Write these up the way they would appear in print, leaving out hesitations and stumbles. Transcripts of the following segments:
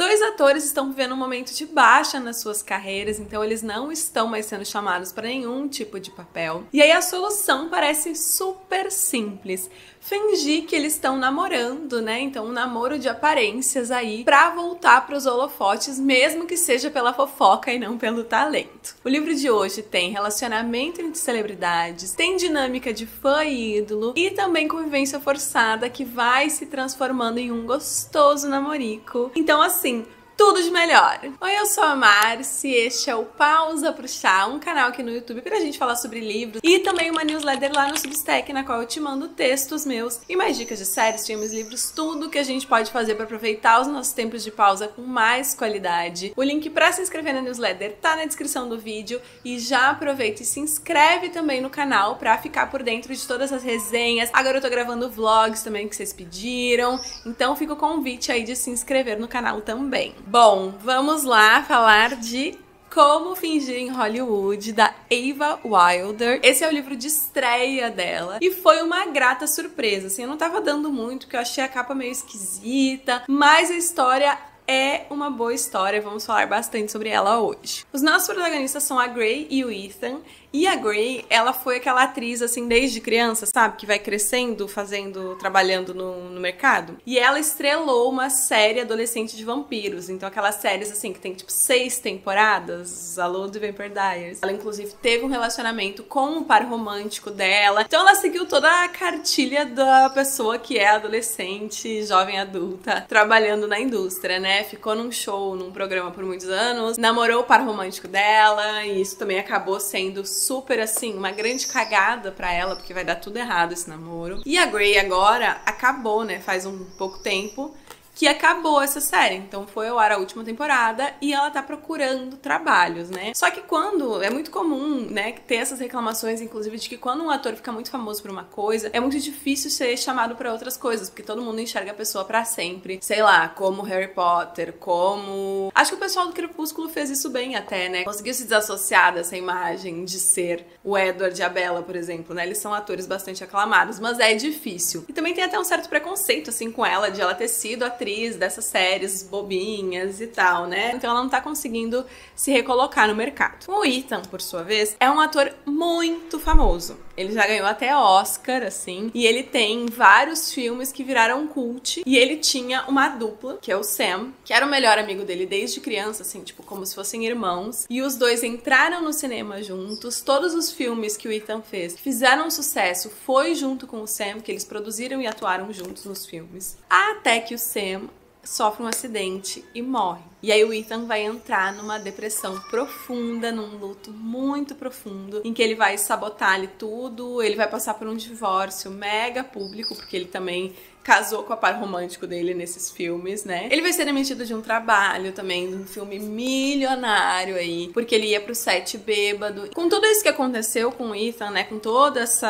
dois atores estão vivendo um momento de baixa nas suas carreiras, então eles não estão mais sendo chamados para nenhum tipo de papel. E aí a solução parece super simples. Fingir que eles estão namorando, né? Então um namoro de aparências aí pra voltar pros holofotes, mesmo que seja pela fofoca e não pelo talento. O livro de hoje tem relacionamento entre celebridades, tem dinâmica de fã e ídolo e também convivência forçada que vai se transformando em um gostoso namorico. Então assim, tudo de melhor. Oi, eu sou a Marci, este é o Pausa pro Chá, um canal aqui no YouTube pra gente falar sobre livros e também uma newsletter lá no Substack, na qual eu te mando textos meus e mais dicas de séries, filmes, livros, tudo que a gente pode fazer pra aproveitar os nossos tempos de pausa com mais qualidade. O link pra se inscrever na newsletter tá na descrição do vídeo e já aproveita e se inscreve também no canal pra ficar por dentro de todas as resenhas. Agora eu tô gravando vlogs também que vocês pediram, então fica o convite aí de se inscrever no canal também. Bom, vamos lá falar de Como Fingir em Hollywood, da Ava Wilder. Esse é o livro de estreia dela e foi uma grata surpresa, assim, eu não tava dando muito, porque eu achei a capa meio esquisita, mas a história é uma boa história, vamos falar bastante sobre ela hoje. Os nossos protagonistas são a Gray e o Ethan. E a Gray, ela foi aquela atriz, assim, desde criança, sabe? Que vai crescendo, trabalhando no mercado. E ela estrelou uma série adolescente de vampiros. Então, aquelas séries, assim, que tem, tipo, 6 temporadas. Alô, The Vampire Diaries. Ela, inclusive, teve um relacionamento com o par romântico dela. Então, ela seguiu toda a cartilha da pessoa que é adolescente, jovem adulta, trabalhando na indústria, né? Ficou num show, num programa por muitos anos, namorou o par romântico dela, e isso também acabou sendo super, assim, uma grande cagada pra ela, porque vai dar tudo errado esse namoro. E a Gray agora acabou, né, faz um pouco tempo que acabou essa série, então foi ao ar a última temporada e ela tá procurando trabalhos, né? Só que quando, é muito comum, né, ter essas reclamações, inclusive, de que quando um ator fica muito famoso por uma coisa, é muito difícil ser chamado pra outras coisas, porque todo mundo enxerga a pessoa pra sempre. Sei lá, como Harry Potter, como... Acho que o pessoal do Crepúsculo fez isso bem até, né? Conseguiu se desassociar dessa imagem de ser o Edward e a Bella, por exemplo, né? Eles são atores bastante aclamados, mas é difícil. E também tem até um certo preconceito, assim, com ela, de ela ter sido atriz dessas séries bobinhas e tal, né? Então ela não tá conseguindo se recolocar no mercado. O Ethan, por sua vez, é um ator muito famoso. Ele já ganhou até Oscar, assim, e ele tem vários filmes que viraram cult, e ele tinha uma dupla, que é o Sam, que era o melhor amigo dele desde criança, assim, tipo, como se fossem irmãos, e os dois entraram no cinema juntos. Todos os filmes que o Ethan fez fizeram sucesso, foi junto com o Sam, que eles produziram e atuaram juntos nos filmes, até que o Sam sofre um acidente e morre. E aí o Ethan vai entrar numa depressão profunda, num luto muito profundo, em que ele vai sabotar ali tudo, ele vai passar por um divórcio mega público, porque ele também casou com a par romântico dele nesses filmes, né? Ele vai ser demitido de um trabalho também, de um filme milionário aí, porque ele ia pro set bêbado. Com tudo isso que aconteceu com o Ethan, né? Com todo esse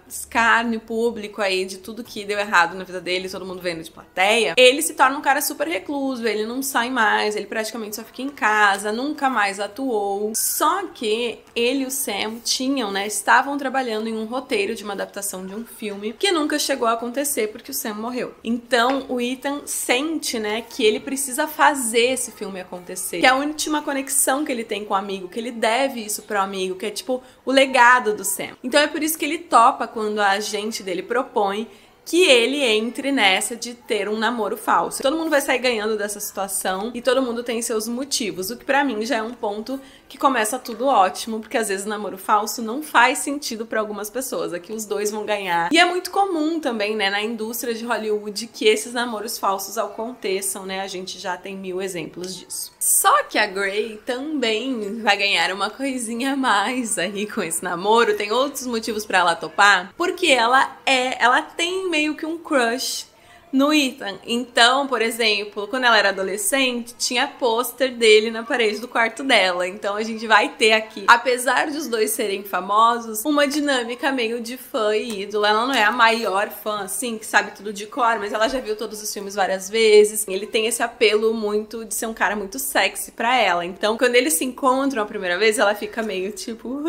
escárnio público aí de tudo que deu errado na vida dele, todo mundo vendo de plateia, ele se torna um cara super recluso, ele não sai mais, ele praticamente só fica em casa, nunca mais atuou. Só que ele e o Sam tinham, né? Estavam trabalhando em um roteiro de uma adaptação de um filme que nunca chegou a acontecer porque o Sam morreu. Então o Ethan sente, né, que ele precisa fazer esse filme acontecer, que é a última conexão que ele tem com o amigo, que ele deve isso pro amigo, que é tipo o legado do Sam. Então é por isso que ele topa quando a agente dele propõe que ele entre nessa de ter um namoro falso. Todo mundo vai sair ganhando dessa situação e todo mundo tem seus motivos, o que pra mim já é um ponto que começa tudo ótimo, porque às vezes o namoro falso não faz sentido pra algumas pessoas, aqui os dois vão ganhar. E é muito comum também, né, na indústria de Hollywood que esses namoros falsos aconteçam, né, a gente já tem 1000 exemplos disso. Só que a Gray também vai ganhar uma coisinha a mais aí com esse namoro, tem outros motivos pra ela topar, porque ela tem meio que um crush no Ethan. Então, por exemplo, quando ela era adolescente, tinha pôster dele na parede do quarto dela. Então a gente vai ter aqui, apesar de os dois serem famosos, uma dinâmica meio de fã e ídolo. Ela não é a maior fã, assim, que sabe tudo de cor, mas ela já viu todos os filmes várias vezes. Ele tem esse apelo muito de ser um cara muito sexy pra ela. Então, quando eles se encontram a primeira vez, ela fica meio tipo...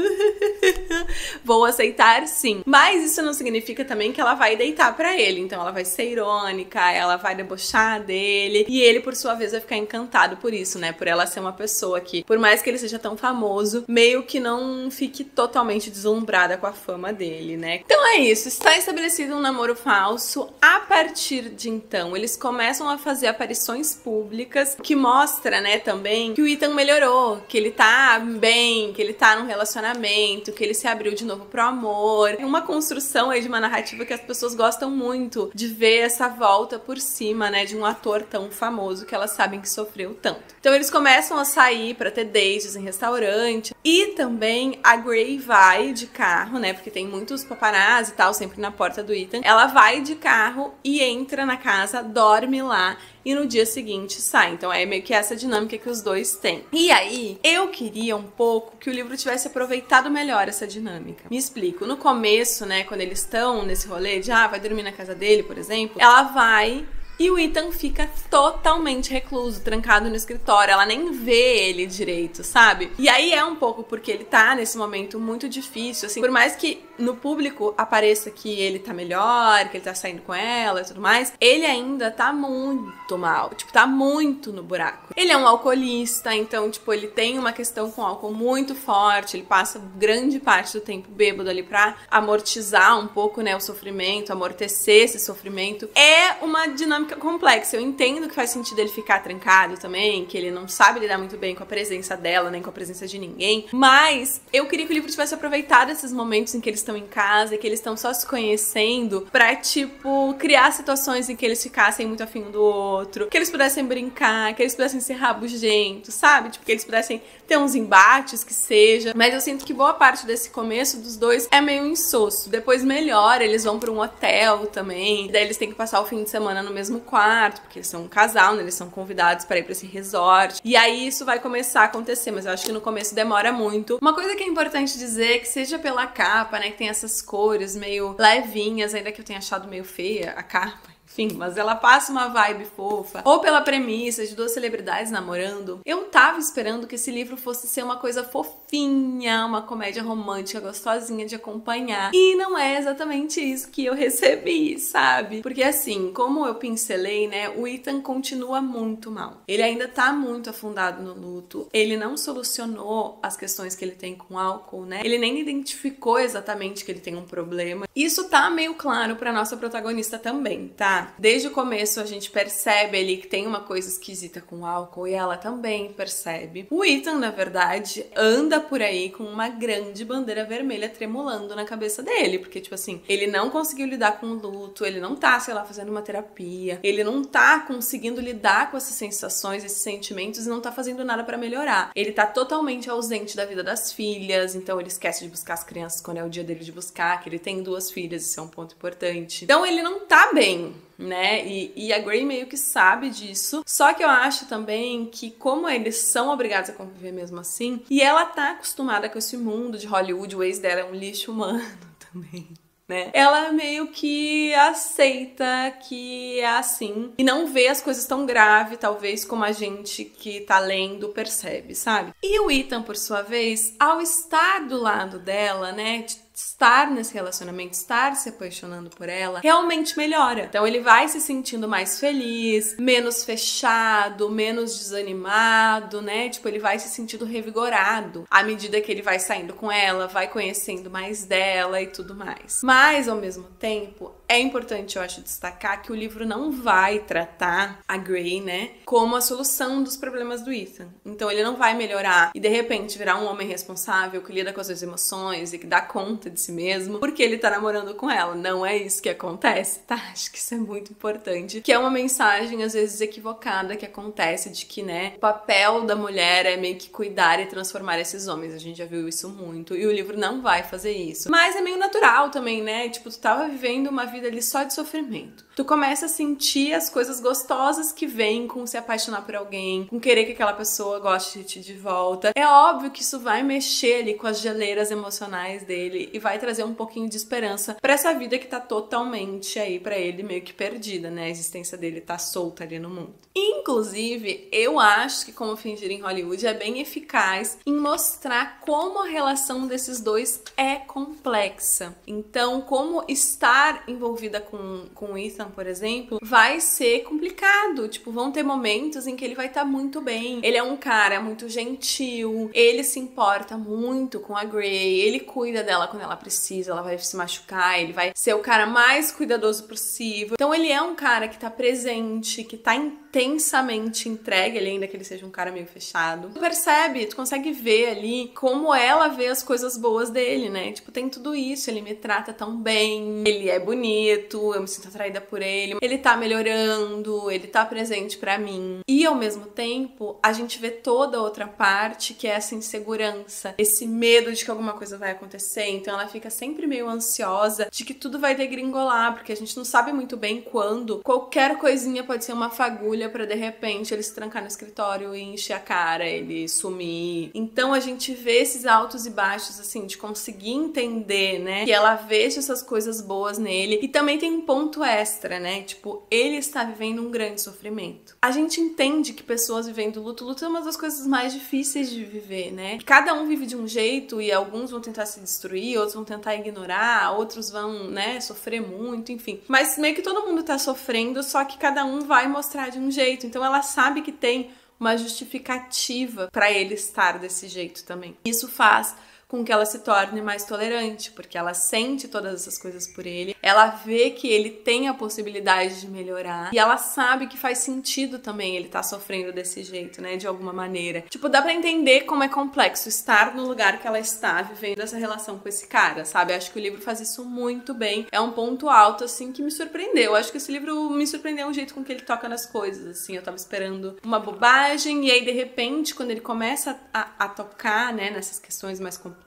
vou aceitar sim. Mas isso não significa também que ela vai deitar pra ele. Então ela vai ser irônica, irônica, ela vai debochar dele, e ele, por sua vez, vai ficar encantado por isso, né? Por ela ser uma pessoa que, por mais que ele seja tão famoso, meio que não fique totalmente deslumbrada com a fama dele, né? Então é isso, está estabelecido um namoro falso. A partir de então, eles começam a fazer aparições públicas, que mostra, né, também que o Ethan melhorou, que ele tá bem, que ele tá num relacionamento, que ele se abriu de novo pro amor. É uma construção aí de uma narrativa que as pessoas gostam muito de ver essa volta por cima, né, de um ator tão famoso que elas sabem que sofreu tanto. Então eles começam a sair pra ter dates em restaurante, e também a Grey vai de carro, né, porque tem muitos paparazzi e tal, sempre na porta do Ethan. Ela vai de carro e entra na casa, dorme lá, e no dia seguinte sai. Então é meio que essa dinâmica que os dois têm. E aí, eu queria um pouco que o livro tivesse aproveitado melhor essa dinâmica. Me explico. No começo, né, quando eles estão nesse rolê de, vai dormir na casa dele, por exemplo, ela vai e o Ethan fica totalmente recluso, trancado no escritório. Ela nem vê ele direito, sabe? E aí é um pouco porque ele tá nesse momento muito difícil, assim. Por mais que no público apareça que ele tá melhor, que ele tá saindo com ela e tudo mais, ele ainda tá muito mal. Tipo, tá muito no buraco. Ele é um alcoolista, então, tipo, ele tem uma questão com álcool muito forte. Ele passa grande parte do tempo bêbado ali pra amortizar um pouco, né, o sofrimento, amortecer esse sofrimento. É uma dinâmica complexa. Eu entendo que faz sentido ele ficar trancado também, que ele não sabe lidar muito bem com a presença dela, nem com a presença de ninguém, mas eu queria que o livro tivesse aproveitado esses momentos em que eles estão em casa e que eles estão só se conhecendo pra, tipo, criar situações em que eles ficassem muito afim um do outro, que eles pudessem brincar, que eles pudessem ser rabugentos, sabe? Tipo, que eles pudessem ter uns embates, que seja. Mas eu sinto que boa parte desse começo dos dois é meio insosso. Depois melhora, eles vão pra um hotel também, daí eles têm que passar o fim de semana no mesmo quarto, porque eles são um casal, né? Eles são convidados para ir pra esse resort. E aí isso vai começar a acontecer, mas eu acho que no começo demora muito. Uma coisa que é importante dizer é que seja pela capa, né, que tem essas cores meio levinhas, ainda que eu tenha achado meio feia a capa, enfim, mas ela passa uma vibe fofa, ou pela premissa de duas celebridades namorando. Eu tava esperando que esse livro fosse ser uma coisa fofinha, uma comédia romântica gostosinha de acompanhar, e não é exatamente isso que eu recebi, sabe? Porque assim, como eu pincelei, né, o Ethan continua muito mal. Ele ainda tá muito afundado no luto, ele não solucionou as questões que ele tem com álcool, né? Ele nem identificou exatamente que ele tem um problema. Isso tá meio claro pra nossa protagonista também, tá? Desde o começo a gente percebe ali que tem uma coisa esquisita com o álcool e ela também percebe. O Ethan, na verdade, anda por aí com uma grande bandeira vermelha tremulando na cabeça dele, porque, tipo assim, ele não conseguiu lidar com o luto, ele não tá, sei lá, fazendo uma terapia, ele não tá conseguindo lidar com essas sensações, esses sentimentos e não tá fazendo nada pra melhorar. Ele tá totalmente ausente da vida das filhas, então ele esquece de buscar as crianças quando é o dia dele de buscar, que ele tem 2 filhas, isso é um ponto importante. Então ele não tá bem, né? E a Grey meio que sabe disso. Só que eu acho também que, como eles são obrigados a conviver mesmo assim, e ela tá acostumada com esse mundo de Hollywood, o ex dela é um lixo humano também, né? Ela meio que aceita que é assim e não vê as coisas tão grave, talvez, como a gente que tá lendo percebe, sabe? E o Ethan, por sua vez, ao estar do lado dela, né, estar nesse relacionamento, estar se apaixonando por ela, realmente melhora. Então ele vai se sentindo mais feliz, menos fechado, menos desanimado, né? Tipo, ele vai se sentindo revigorado à medida que ele vai saindo com ela, vai conhecendo mais dela e tudo mais. Mas, ao mesmo tempo, é importante, eu acho, destacar que o livro não vai tratar a Grey, né, como a solução dos problemas do Ethan. Então ele não vai melhorar e, de repente, virar um homem responsável, que lida com as suas emoções e que dá conta de si mesmo porque ele tá namorando com ela. Não é isso que acontece, tá? Acho que isso é muito importante. Que é uma mensagem, às vezes, equivocada que acontece de que, né, o papel da mulher é meio que cuidar e transformar esses homens. A gente já viu isso muito e o livro não vai fazer isso. Mas é meio natural também, né? Tipo, tu tava vivendo uma vida ali só de sofrimento. Tu começa a sentir as coisas gostosas que vêm com se apaixonar por alguém, com querer que aquela pessoa goste de ti de volta. É óbvio que isso vai mexer ali com as geleiras emocionais dele e vai trazer um pouquinho de esperança pra essa vida que tá totalmente aí pra ele meio que perdida, né? A existência dele tá solta ali no mundo. Inclusive, eu acho que Como Fingir em Hollywood é bem eficaz em mostrar como a relação desses dois é complexa. Então, como estar envolvida com o Ethan, por exemplo, vai ser complicado. Tipo, vão ter momentos em que ele vai estar muito bem. Ele é um cara muito gentil, ele se importa muito com a Grey, ele cuida dela quando ela precisa, ela vai se machucar, ele vai ser o cara mais cuidadoso possível. Então ele é um cara que tá presente, que tá intensamente entregue, ele ainda que ele seja um cara meio fechado. Tu percebe, tu consegue ver ali como ela vê as coisas boas dele, né? Tipo, tem tudo isso, ele me trata tão bem, ele é bonito, eu me sinto atraída por ele tá melhorando, ele tá presente pra mim. E ao mesmo tempo, a gente vê toda a outra parte, que é essa insegurança, esse medo de que alguma coisa vai acontecer, então ela fica sempre meio ansiosa de que tudo vai degringolar, porque a gente não sabe muito bem quando. Qualquer coisinha pode ser uma fagulha pra de repente ele se trancar no escritório e encher a cara, ele sumir. Então a gente vê esses altos e baixos, assim, de conseguir entender, né, que ela veja essas coisas boas nele. E também tem um ponto extra, né, tipo, ele está vivendo um grande sofrimento. A gente entende que pessoas vivendo luto é uma das coisas mais difíceis de viver, né? Cada um vive de um jeito e alguns vão tentar se destruir, outros vão tentar ignorar, outros vão, né, sofrer muito, enfim. Mas meio que todo mundo tá sofrendo, só que cada um vai mostrar de um jeito. Então ela sabe que tem uma justificativa pra ele estar desse jeito também. Isso faz com que ela se torne mais tolerante, porque ela sente todas essas coisas por ele, ela vê que ele tem a possibilidade de melhorar, e ela sabe que faz sentido também ele tá sofrendo desse jeito, né, de alguma maneira. Tipo, dá pra entender como é complexo estar no lugar que ela está, vivendo essa relação com esse cara, sabe? Acho que o livro faz isso muito bem, é um ponto alto, assim, que me surpreendeu. Acho que esse livro me surpreendeu o jeito com que ele toca nas coisas, assim, eu tava esperando uma bobagem, e aí, de repente, quando ele começa a tocar, né, nessas questões mais complexas,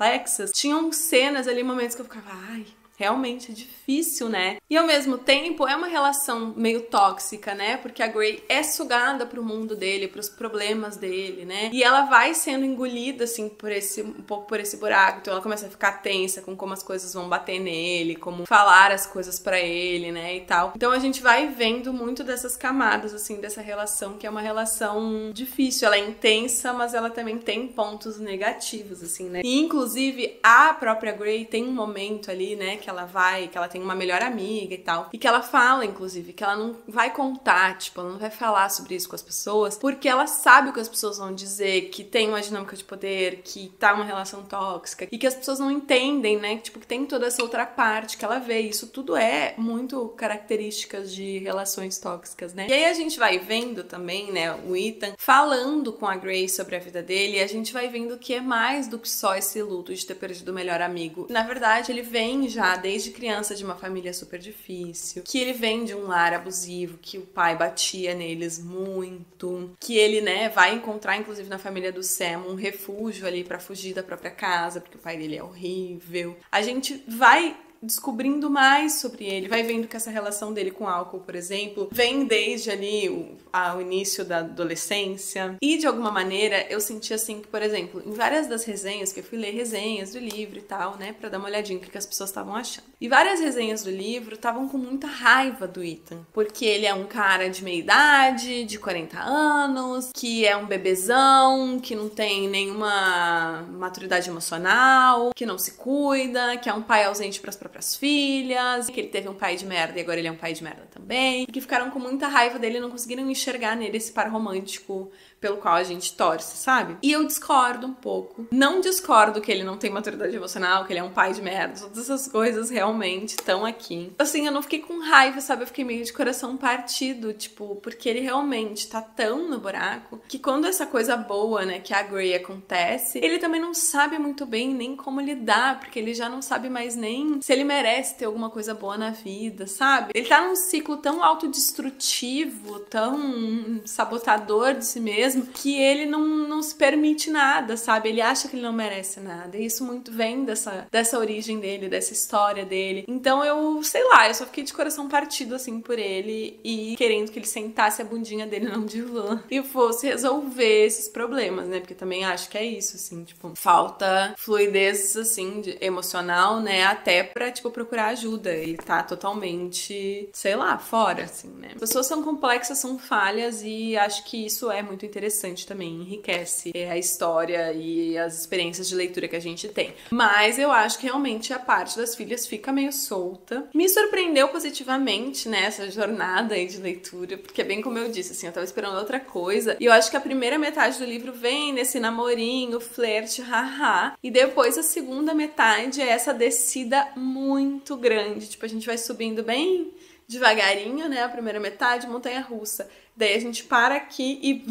tinham cenas ali, momentos que eu ficava, ai, realmente é difícil, né? E ao mesmo tempo é uma relação meio tóxica, né? Porque a Grey é sugada pro mundo dele, pros problemas dele, né? E ela vai sendo engolida, assim, um pouco por esse buraco. Então ela começa a ficar tensa com como as coisas vão bater nele, como falar as coisas pra ele, né? E tal. Então a gente vai vendo muito dessas camadas, assim, dessa relação, que é uma relação difícil. Ela é intensa, mas ela também tem pontos negativos, assim, né? E inclusive a própria Grey tem um momento ali, né? Que ela tem uma melhor amiga e tal, e que ela fala, inclusive, que ela não vai contar, tipo, ela não vai falar sobre isso com as pessoas, porque ela sabe o que as pessoas vão dizer, que tem uma dinâmica de poder, que tá uma relação tóxica, e que as pessoas não entendem, né, tipo, que tem toda essa outra parte que ela vê, isso tudo é muito características de relações tóxicas, né. E aí a gente vai vendo também, né, o Ethan falando com a Grey sobre a vida dele, e a gente vai vendo que é mais do que só esse luto de ter perdido o melhor amigo. Na verdade, ele vem já desde criança de uma família super difícil, que ele vem de um lar abusivo, que o pai batia neles muito, que ele, né, vai encontrar, inclusive na família do Sam, um refúgio ali pra fugir da própria casa, porque o pai dele é horrível. A gente vai descobrindo mais sobre ele, vai vendo que essa relação dele com álcool, por exemplo, vem desde ali o início da adolescência. E de alguma maneira eu senti assim que, por exemplo, em várias das resenhas, que eu fui ler resenhas do livro e tal, né, pra dar uma olhadinha no que as pessoas estavam achando. E várias resenhas do livro estavam com muita raiva do Ethan, porque ele é um cara de meia idade, de 40 anos, que é um bebezão, que não tem nenhuma maturidade emocional, que não se cuida, que é um pai ausente pras próprias filhas, que ele teve um pai de merda e agora ele é um pai de merda também, e que ficaram com muita raiva dele e não conseguiram enxergar nele esse par romântico pelo qual a gente torce, sabe? E eu discordo um pouco. Não discordo que ele não tem maturidade emocional, que ele é um pai de merda, todas essas coisas realmente estão aqui. Assim, eu não fiquei com raiva, sabe? Eu fiquei meio de coração partido, tipo, porque ele realmente tá tão no buraco que quando essa coisa boa, né, que a Grey acontece, ele também não sabe muito bem nem como lidar, porque ele já não sabe mais nem se ele merece ter alguma coisa boa na vida, sabe? Ele tá num ciclo tão autodestrutivo, tão sabotador de si mesmo, mesmo, que ele não se permite nada, sabe? Ele acha que ele não merece nada. E isso muito vem dessa origem dele, dessa história dele. Então eu, sei lá, eu só fiquei de coração partido, assim, por ele e querendo que ele sentasse a bundinha dele num divã e fosse resolver esses problemas, né? Porque também acho que é isso, assim, tipo, falta fluidez, assim, emocional, né? Até pra, tipo, procurar ajuda. Ele tá totalmente, sei lá, fora, assim, né? As pessoas são complexas, são falhas e acho que isso é muito interessante também, enriquece a história e as experiências de leitura que a gente tem. Mas eu acho que realmente a parte das filhas fica meio solta. Me surpreendeu positivamente, né, essa jornada aí de leitura, porque bem como eu disse, assim, eu tava esperando outra coisa, e eu acho que a primeira metade do livro vem nesse namorinho, flerte, haha, e depois a segunda metade é essa descida muito grande, tipo, a gente vai subindo bem devagarinho, né, a primeira metade, montanha-russa, daí a gente para aqui e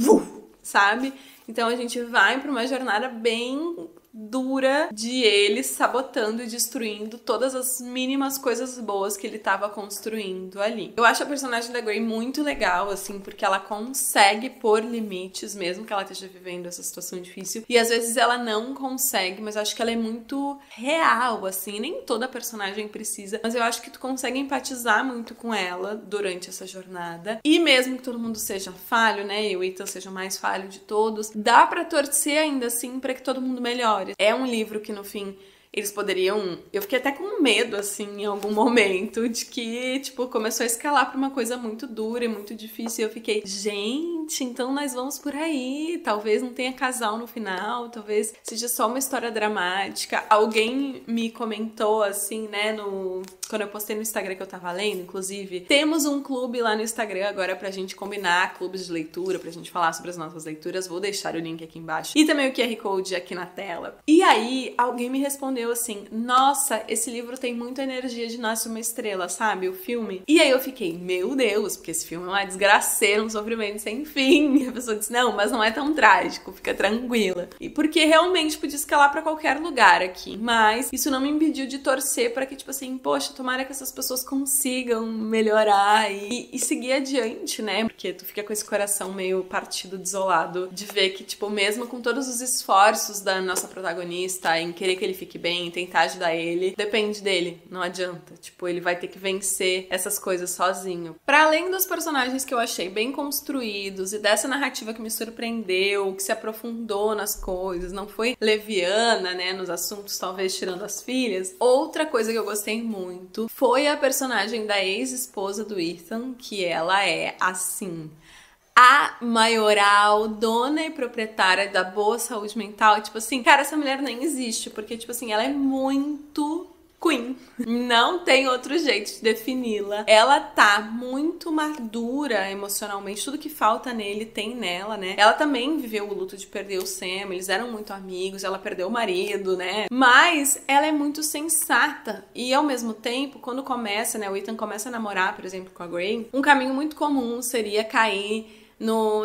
sabe? Então a gente vai pra uma jornada bem dura de ele sabotando e destruindo todas as mínimas coisas boas que ele tava construindo ali. Eu acho a personagem da Grey muito legal, assim, porque ela consegue pôr limites, mesmo que ela esteja vivendo essa situação difícil. E às vezes ela não consegue, mas eu acho que ela é muito real, assim. Nem toda personagem precisa, mas eu acho que tu consegue empatizar muito com ela durante essa jornada. E mesmo que todo mundo seja falho, né, e o Ethan seja o mais falho de todos, dá pra torcer ainda assim pra que todo mundo melhore. É um livro que no fim eles poderiam... Eu fiquei até com medo, assim, em algum momento, de que, tipo, começou a escalar pra uma coisa muito dura e muito difícil. E eu fiquei, gente, então nós vamos por aí. Talvez não tenha casal no final, talvez seja só uma história dramática. Alguém me comentou, assim, né, quando eu postei no Instagram que eu tava lendo, inclusive, temos um clube lá no Instagram agora pra gente combinar clubes de leitura, pra gente falar sobre as nossas leituras. Vou deixar o link aqui embaixo. E também o QR Code aqui na tela. E aí, alguém me respondeu assim, nossa, esse livro tem muita energia de Nasce uma Estrela, sabe? O filme. E aí eu fiquei, meu Deus, porque esse filme é uma desgraceira, um sofrimento sem fim. E a pessoa disse, não, mas não é tão trágico, fica tranquila. E porque realmente podia escalar pra qualquer lugar aqui. Mas isso não me impediu de torcer pra que, tipo assim, poxa, tomara que essas pessoas consigam melhorar e seguir adiante, né? Porque tu fica com esse coração meio partido, desolado, de ver que, tipo, mesmo com todos os esforços da nossa protagonista em querer que ele fique bem, tentar ajudar ele, depende dele, não adianta. Tipo, ele vai ter que vencer essas coisas sozinho. Pra além dos personagens que eu achei bem construídos e dessa narrativa que me surpreendeu, que se aprofundou nas coisas, não foi leviana, né, nos assuntos, talvez tirando as filhas, outra coisa que eu gostei muito foi a personagem da ex-esposa do Ethan, que ela é, assim, a maioral, dona e proprietária da boa saúde mental. Tipo assim, cara, essa mulher nem existe, porque, tipo assim, ela é muito queen. Não tem outro jeito de defini-la. Ela tá muito madura emocionalmente, tudo que falta nele tem nela, né? Ela também viveu o luto de perder o Sam, eles eram muito amigos, ela perdeu o marido, né? Mas ela é muito sensata e ao mesmo tempo, quando começa, né, o Ethan começa a namorar, por exemplo, com a Grey, um caminho muito comum seria cair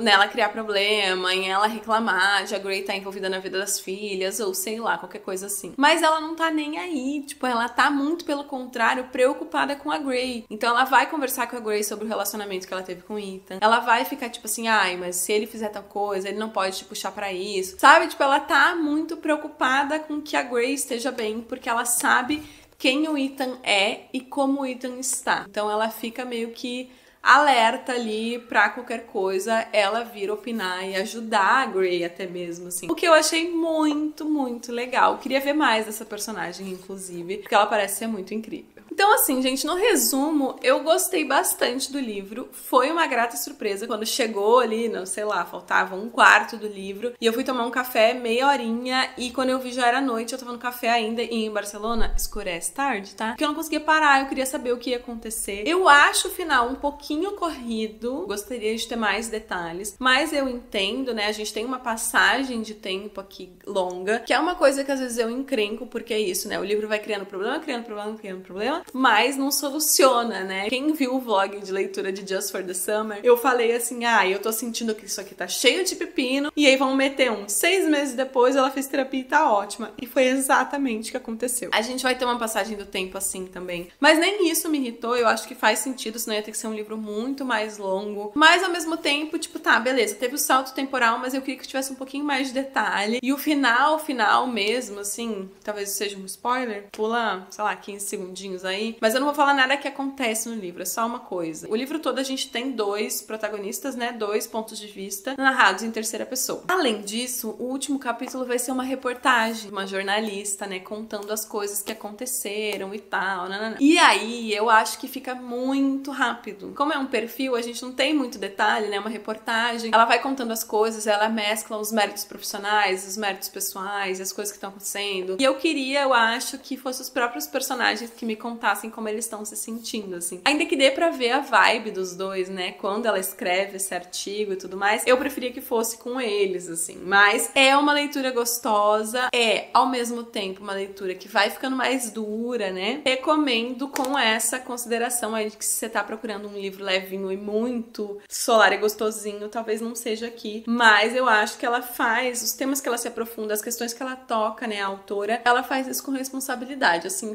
nela criar problema, em ela reclamar de a Grey tá envolvida na vida das filhas, ou sei lá, qualquer coisa assim. Mas ela não tá nem aí, tipo, ela tá muito, pelo contrário, preocupada com a Grey. Então ela vai conversar com a Grey sobre o relacionamento que ela teve com o Ethan. Ela vai ficar tipo assim, ai, mas se ele fizer tal coisa, ele não pode te puxar pra isso. Sabe? Tipo, ela tá muito preocupada com que a Grey esteja bem, porque ela sabe quem o Ethan é e como o Ethan está. Então ela fica meio que alerta ali pra qualquer coisa ela vir opinar e ajudar a Grey até mesmo, assim. O que eu achei muito, muito legal. Queria ver mais dessa personagem, inclusive, porque ela parece ser muito incrível. Então, assim, gente, no resumo, eu gostei bastante do livro. Foi uma grata surpresa quando chegou ali, não sei lá, faltava um quarto do livro. E eu fui tomar um café meia horinha e quando eu vi já era noite, eu tava no café ainda e em Barcelona escurece tarde, tá? Porque eu não conseguia parar, eu queria saber o que ia acontecer. Eu acho o final um pouquinho corrido, gostaria de ter mais detalhes, mas eu entendo, né? A gente tem uma passagem de tempo aqui longa, que é uma coisa que às vezes eu encrenco, porque é isso, né? O livro vai criando problema, criando problema, criando problema. mas não soluciona, né? Quem viu o vlog de leitura de Just for the Summer, eu falei assim, eu tô sentindo que isso aqui tá cheio de pepino, e aí vão meter 6 meses depois ela fez terapia e tá ótima. E foi exatamente o que aconteceu. A gente vai ter uma passagem do tempo assim também. Mas nem isso me irritou, eu acho que faz sentido, senão ia ter que ser um livro muito mais longo. Mas ao mesmo tempo, tipo, tá, beleza, teve o salto temporal, mas eu queria que tivesse um pouquinho mais de detalhe. E o final mesmo, assim, talvez seja um spoiler, pula, sei lá, 15 segundinhos aí. Mas eu não vou falar nada que acontece no livro, é só uma coisa. O livro todo a gente tem 2 protagonistas, né, 2 pontos de vista narrados em terceira pessoa. Além disso, o último capítulo vai ser uma reportagem, uma jornalista, né, contando as coisas que aconteceram e tal, nanana. E aí, eu acho que fica muito rápido. Como é um perfil, a gente não tem muito detalhe, né, uma reportagem. Ela vai contando as coisas, ela mescla os méritos profissionais, os méritos pessoais, as coisas que estão acontecendo. E eu acho que fossem os próprios personagens que me contassem como eles estão se sentindo, assim. Ainda que dê pra ver a vibe dos dois, né, quando ela escreve esse artigo e tudo mais, eu preferia que fosse com eles, assim. Mas é uma leitura gostosa, ao mesmo tempo uma leitura que vai ficando mais dura, né? Recomendo com essa consideração aí de que se você tá procurando um livro levinho e muito solar e gostosinho, talvez não seja aqui. Mas eu acho que ela faz, os temas que ela se aprofunda, as questões que ela toca, né, a autora, ela faz isso com responsabilidade, assim,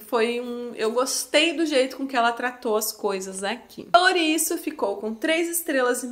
eu gostei do jeito com que ela tratou as coisas aqui. Por isso, ficou com 3,5 estrelas,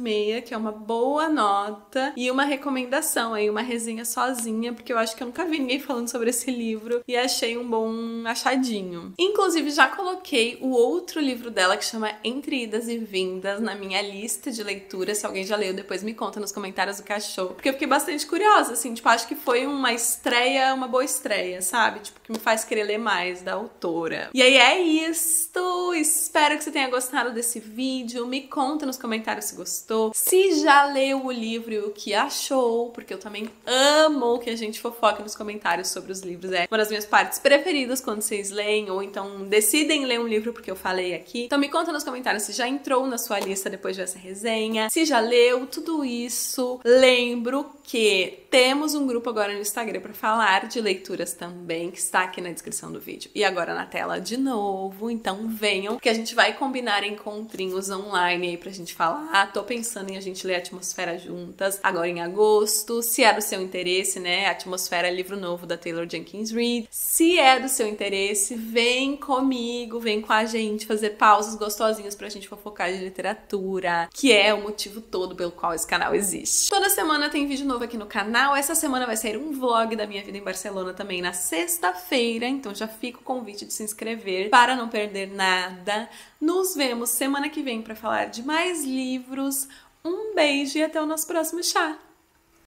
que é uma boa nota, e uma recomendação aí, uma resenha sozinha, porque eu acho que eu nunca vi ninguém falando sobre esse livro, e achei um bom achadinho. Inclusive, já coloquei o outro livro dela, que chama Entre Idas e Vindas, na minha lista de leitura. Se alguém já leu, depois me conta nos comentários o que achou, porque eu fiquei bastante curiosa, assim, tipo, acho que foi uma estreia, uma boa estreia, sabe? Tipo, que me faz querer ler mais da autora. E aí é isto, espero que você tenha gostado desse vídeo, me conta nos comentários se gostou, se já leu o livro e o que achou, porque eu também amo que a gente fofoque nos comentários sobre os livros, é uma das minhas partes preferidas quando vocês leem, ou então decidem ler um livro porque eu falei aqui. Então me conta nos comentários se já entrou na sua lista depois dessa resenha, se já leu, tudo isso. Lembro que temos um grupo agora no Instagram para falar de leituras também, que está aqui na descrição do vídeo e agora na tela de novo, então venham que a gente vai combinar encontrinhos online aí pra gente falar. Tô pensando em a gente ler Atmosfera juntas agora em agosto, se é do seu interesse, né? Atmosfera é livro novo da Taylor Jenkins Reid. Se é do seu interesse, vem comigo, vem com a gente fazer pausas gostosinhas pra gente fofocar de literatura, que é o motivo todo pelo qual esse canal existe. Toda semana tem vídeo novo aqui no canal. Essa semana vai sair um vlog da minha vida em Barcelona também na sexta-feira, então já fica o convite de se inscrever para não perder nada. Nos vemos semana que vem para falar de mais livros. Um beijo e até o nosso próximo chá!